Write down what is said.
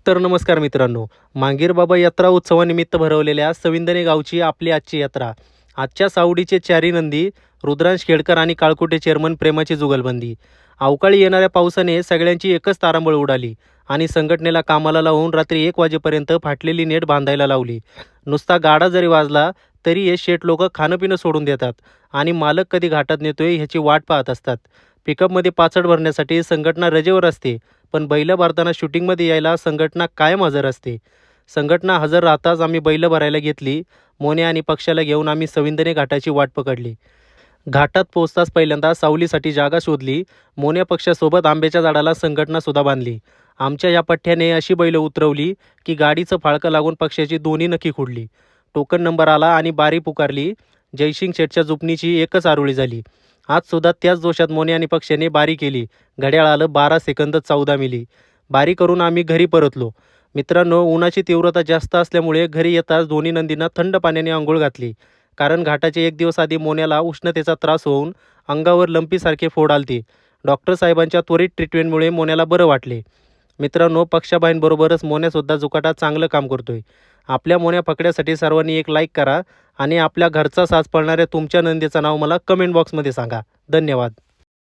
तर नमस्कार मित्रांनो, मांगीर बाबा यात्रा उत्सवानिमित्त भरवलेल्या सविंदने गावची आपली आजची यात्रा. आजच्या सावडीचे चारी नंदी, रुद्रांश खेडकर आणि काळकुटे चेअरमन प्रेमाची जुगलबंदी. अवकाळी येणाऱ्या पावसाने सगळ्यांची एकच तारांबळ उडाली आणि संघटनेला कामाला लावून रात्री 1 वाजेपर्यंत फाटलेली नेट बांधायला लावली. नुसता गाडा जरी वाजला तरी हे शेठ लोक खाणंपिणं सोडून देतात आणि मालक कधी घाटात नेतोय ह्याची वाट पाहत असतात. पिकअपमध्ये पाचड भरण्यासाठी संघटना रजेवर असते, पण बैलं भरताना शूटिंगमध्ये यायला संघटना कायम हजर असते. संघटना हजर राहताच आम्ही बैलं भरायला घेतली. मोन्या आणि पक्षाला घेऊन आम्ही सविंदने घाटाची वाट पकडली. घाटात पोहोचताच पहिल्यांदा सावलीसाठी जागा शोधली. मोन्या पक्षासोबत आंब्याच्या झाडाला संघटनासुद्धा बांधली. आमच्या या पठ्ठ्याने अशी बैलं उतरवली की गाडीचं फाळकं लागून पक्षाची दोन्ही नखी खुडली. टोकन नंबर आला आणि बारी पुकारली. जयसिंग शेठच्या जुपणीची एकच आरोळी झाली. आज सुद्धा त्याच जोशात मोने आणि पक्षाने बारी केली. घड्याळ आलं 12 सेकंद 14 मिली. बारी करून आम्ही घरी परतलो. मित्रांनो, उन्हाची तीव्रता जास्त असल्यामुळे घरी येताच दोन्ही नंदींना थंड पाण्याने अंघोळ घातली. कारण घाटाचे 1 दिवस आधी मोन्याला उष्णतेचा त्रास होऊन अंगावर लंपीसारखे फोड आलते. डॉक्टर साहेबांच्या त्वरित ट्रीटमेंटमुळे मोन्याला बरं वाटले. मित्रांनो, पक्षाबाईंबरोबरच मोन्यासुद्धा जुकाटात चांगलं काम करतोय. आपल्या मोन्या पकड्यासाठी सर्वांनी एक लाईक करा आणि आपल्या घरचा साज पळणाऱ्या तुमच्या नंदीचं नाव मला कमेंट बॉक्समध्ये सांगा. धन्यवाद.